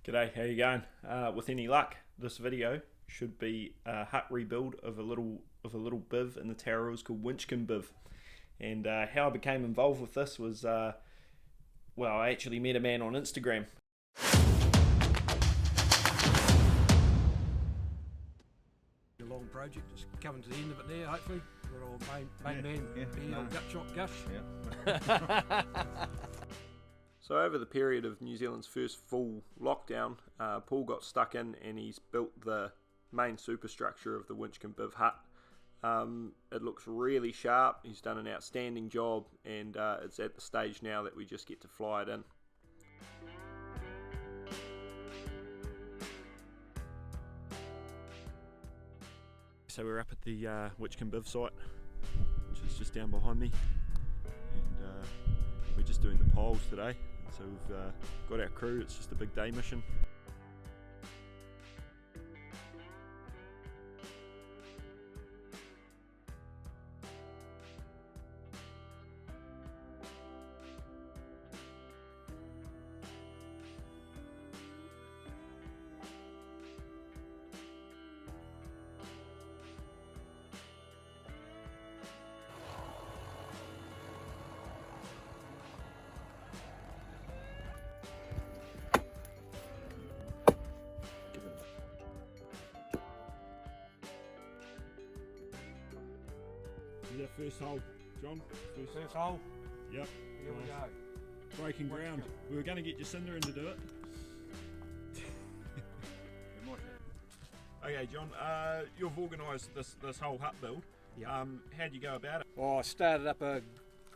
G'day, how you going? With any luck, this video should be a hut rebuild of a little biv in the Tararua called Winchcombe Biv. And how I became involved with this was, well, I actually met a man on Instagram. A long project, it's coming to the end of it there, hopefully. Got old main man, old gut shot Gush. Yeah. So over the period of New Zealand's first full lockdown, Paul got stuck in and he's built the main superstructure of the Winchcombe Biv hut. It looks really sharp, he's done an outstanding job, and it's at the stage now that we just get to fly it in. So we're up at the Winchcombe Biv site, which is just down behind me, and we're just doing the poles today. So we've got our crew, it's just a big day mission. This is our first hole, John. First hole? Yep. Here we go. Breaking ground. We were going to get Jacinda in to do it. Okay, John, you've organised this whole hut build. Yep. How'd you go about it? Well, I started up a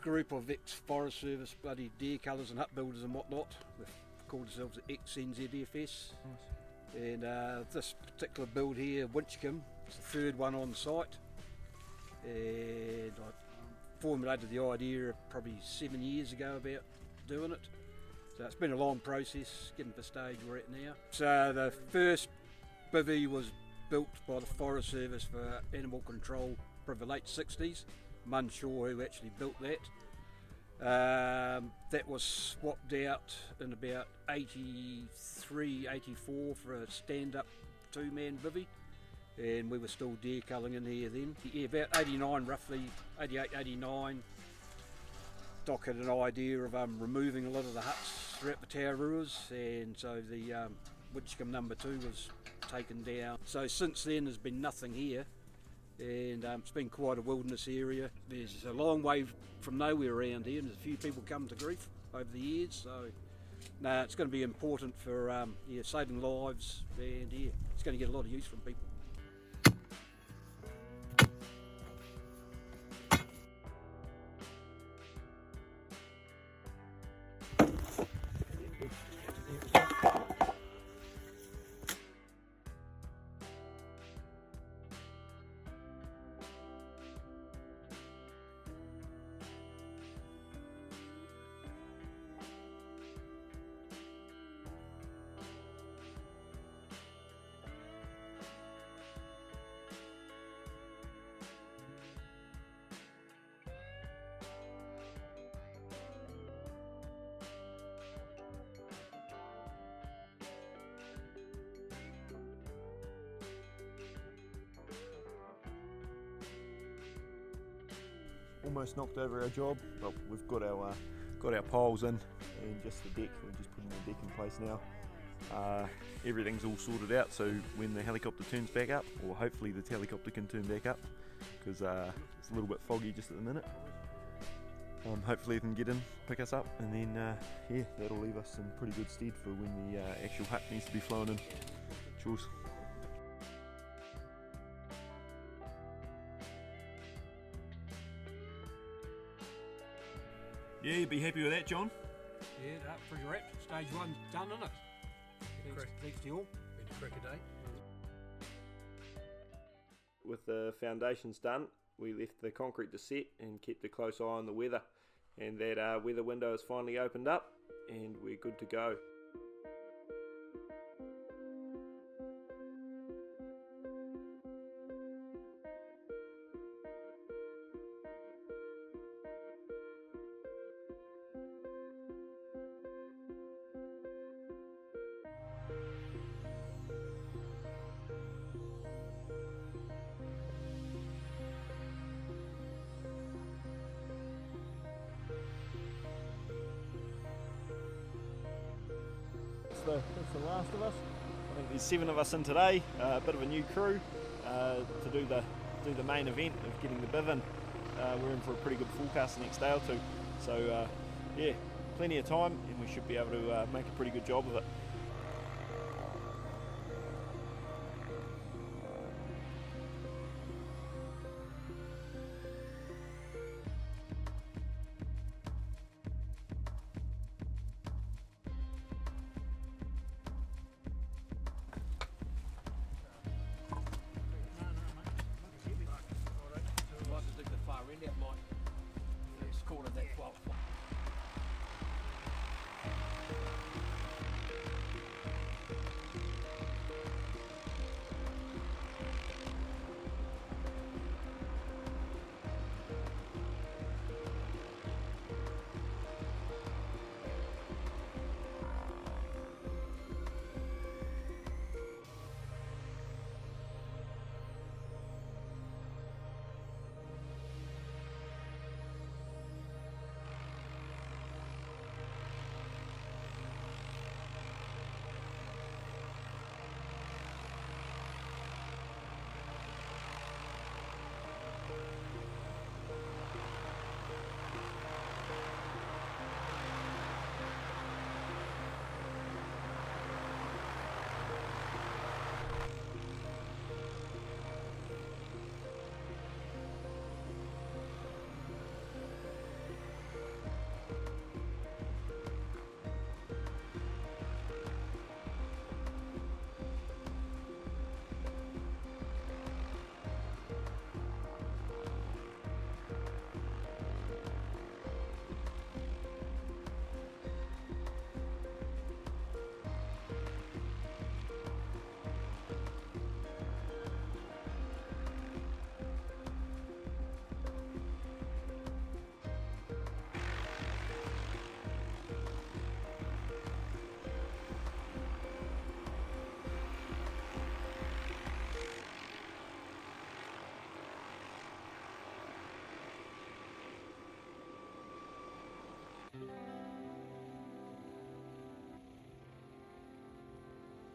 group of ex-Forest Service bloody deer cullers and hut builders and whatnot. We've called ourselves the ex-NZFS. And this particular build here, Winchcombe, it's the third one on site. And I formulated the idea probably 7 years ago about doing it. So it's been a long process getting to the stage we're at now. So the first bivvy was built by the Forest Service for animal control for the late 60s. I'm unsure who actually built that. That was swapped out in about 83, 84 for a stand-up two-man bivvy. And we were still deer culling in here then. Yeah, about 89 roughly, 88, 89. Doc had an idea of removing a lot of the huts throughout the Tararuas, and so the Winchcombe number 2 was taken down. So since then there's been nothing here, and it's been quite a wilderness area. There's a long way from nowhere around here, and there's a few people come to grief over the years, so no, it's going to be important for saving lives, and it's going to get a lot of use from people. Almost knocked over our job, but we've got our poles in and just the deck. We're just putting the deck in place now. Everything's all sorted out, so when the helicopter turns back up, or hopefully the helicopter can turn back up, because it's a little bit foggy just at the minute. Hopefully they can get in, pick us up, and then that'll leave us in pretty good stead for when the actual hut needs to be flown in. Cheers. Yeah, you'd be happy with that, John? Yeah, that's pretty wrapped. Stage 1's done, isn't it? Thanks to you all. Been a cracker day. With the foundations done, we left the concrete to set and kept a close eye on the weather. And that weather window has finally opened up and we're good to go. the last of us. I think there's 7 of us in today. A bit of a new crew to do the main event of getting the Biv in. We're in for a pretty good forecast the next day or two. So yeah, plenty of time, and we should be able to make a pretty good job of it.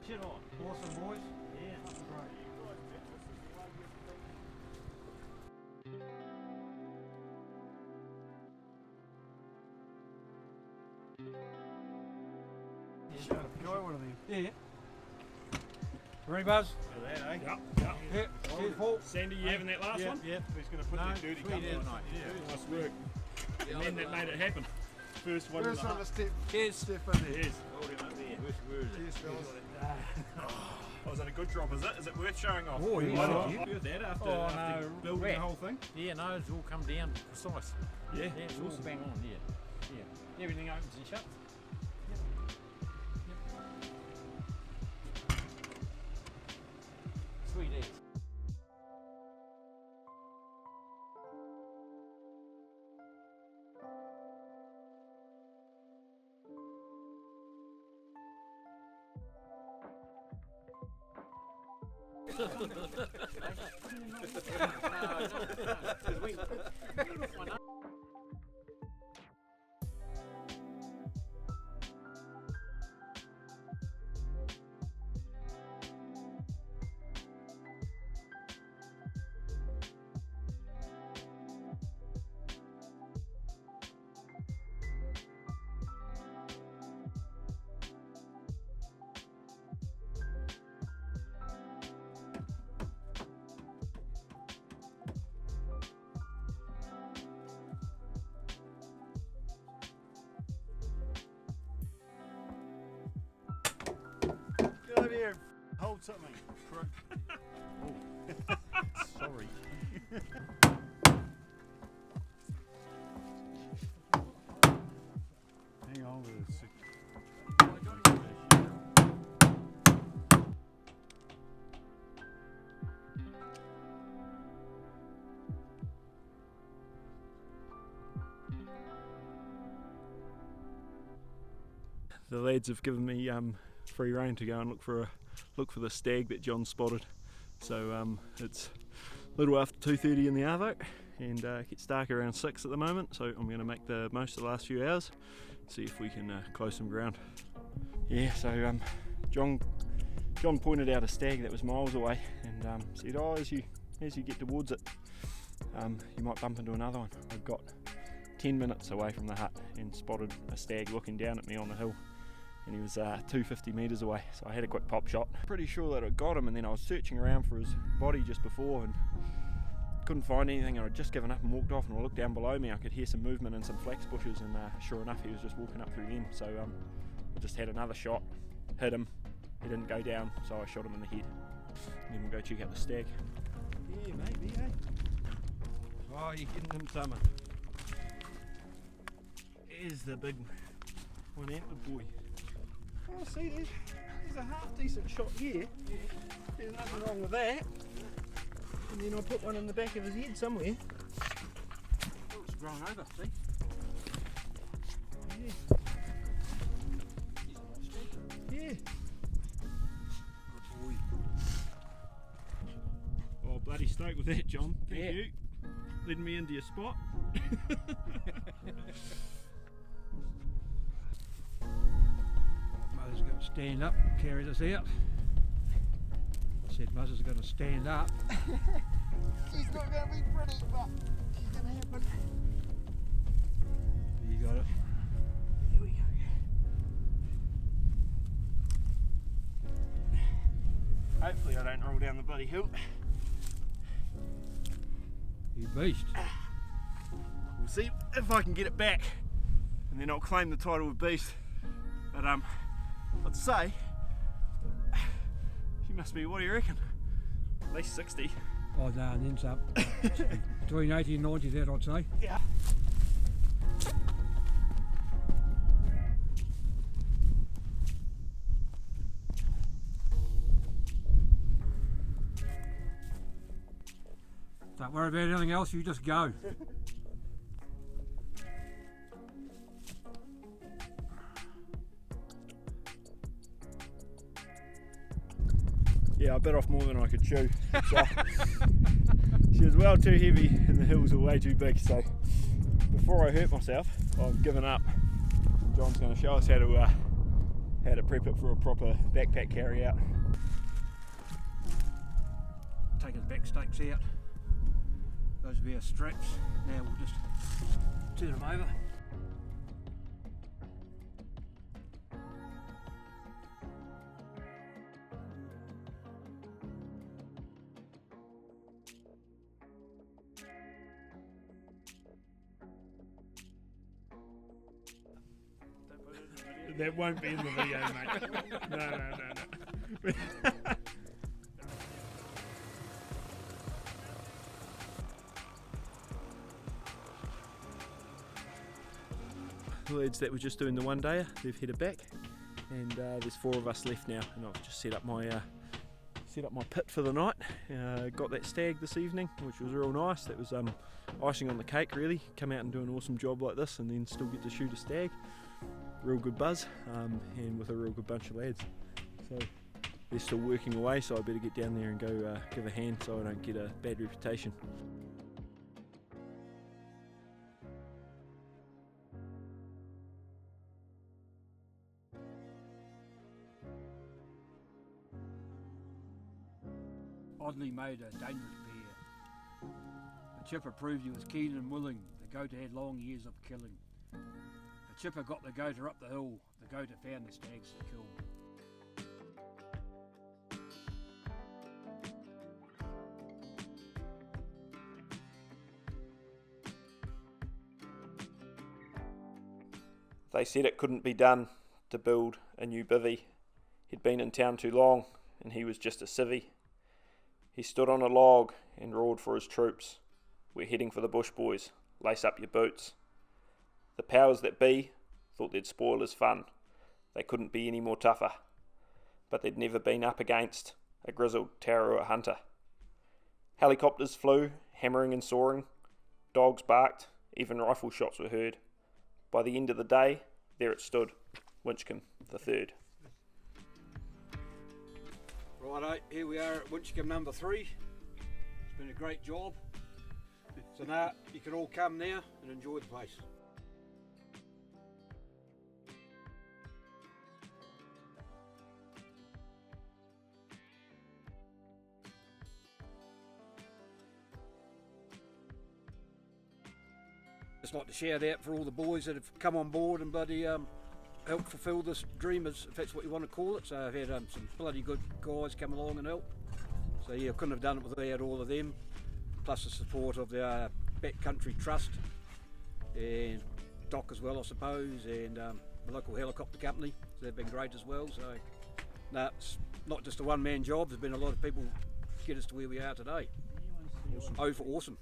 Shit on. Awesome, boys. Yeah, that's great. Enjoy one of these. Yeah. Ready, Buzz? Look at that, eh? Yep. Yeah. Cheers, Paul. Sandy, you having that last one? Yep. He's going to put that dirty sweet cup as on. night. Yeah. Nice work. The man that made it happen. First one. First one to step Cheers. in there. Yes. Hold him up there. Cheers, fellas. Oh, is that a good drop, is it? Is it worth showing off? Oh, yeah. Why Oh, not? You that after building Right. the whole thing? Yeah, no, it's all come down precise. Yeah, Yeah, it's all awesome. bang on, yeah. Yeah. Everything opens and shuts. Sweet as. Get over here. Hold something. Oh. Sorry. Hang on with a sec. The lads have given me free rein to go and look for the stag that John spotted. So it's a little after 2:30 in the arvo, and it gets dark around 6 at the moment. So I'm going to make the most of the last few hours, see if we can close some ground. Yeah, so John pointed out a stag that was miles away and said, oh, as you get towards it, you might bump into another one. I got 10 minutes away from the hut and spotted a stag looking down at me on the hill, and he was 250 metres away, so I had a quick pop shot. Pretty sure that I got him, and then I was searching around for his body just before and couldn't find anything, and I'd just given up and walked off, and I looked down below me, I could hear some movement in some flax bushes, and sure enough he was just walking up through them. So I just had another shot, hit him, he didn't go down, so I shot him in the head. And then we'll go check out the stag. Yeah, maybe, eh? Oh, you're getting him summer. Here's the big one antlered boy. Oh, see, there's a half decent shot here. There's nothing wrong with that. And then I'll put one in the back of his head somewhere. Oh, it's grown over, see? Yeah. He's a nice stag. Yeah. Good boy. Oh, bloody stoked with that, John. Thank Yeah. you. Leading me into your spot. Mother's going to stand up, carry this out. I said Mother's going to stand up. She's not going to be pretty, but she's going to happen. You got it. Here we go. Hopefully I don't roll down the bloody hill. You beast. We'll see if I can get it back, and then I'll claim the title of beast. But I'd say she must be, what do you reckon? At least 60. Oh no, and then some. Between 80 and 90 that I'd say. Yeah. Don't worry about anything else, you just go. Yeah, I bit off more than I could chew. So, she was well too heavy and the hills are way too big, so before I hurt myself, I've given up. John's going to show us how to prep it for a proper backpack carry out. Take his back stakes out. Those will be our straps. Now we'll just turn them over. That won't be in the video, mate. No. The lads that were just doing the one dayer, they've headed back, and there's 4 of us left now, and I've just set up my pit for the night. Got that stag this evening, which was real nice. That was icing on the cake, really. Come out and do an awesome job like this and then still get to shoot a stag. Real good buzz, and with a real good bunch of lads. So they're still working away, so I better get down there and go give a hand so I don't get a bad reputation. Oddly made a dangerous bear. The chipper proved he was keen and willing. The goat had long years of killing. The chipper got the goater up the hill. The goater found the stags to kill. They said it couldn't be done to build a new bivvy. He'd been in town too long and he was just a civvy. He stood on a log and roared for his troops. We're heading for the bush, boys. Lace up your boots. The powers that be thought they'd spoil his fun. They couldn't be any more tougher. But they'd never been up against a grizzled Tararua hunter. Helicopters flew, hammering and sawing. Dogs barked, even rifle shots were heard. By the end of the day, there it stood, Winchcombe the third. Righto, here we are at Winchcombe number 3. It's been a great job. So now you can all come now and enjoy the place. just like to shout out for all the boys that have come on board and bloody helped fulfil this dream, if that's what you want to call it. So I've had some bloody good guys come along and help. So yeah, I couldn't have done it without all of them, plus the support of the Backcountry Trust and Doc as well, I suppose, and the local helicopter company. So they've been great as well. So no, it's not just a one-man job. There's been a lot of people get us to where we are today. Awesome. Oh, for awesome.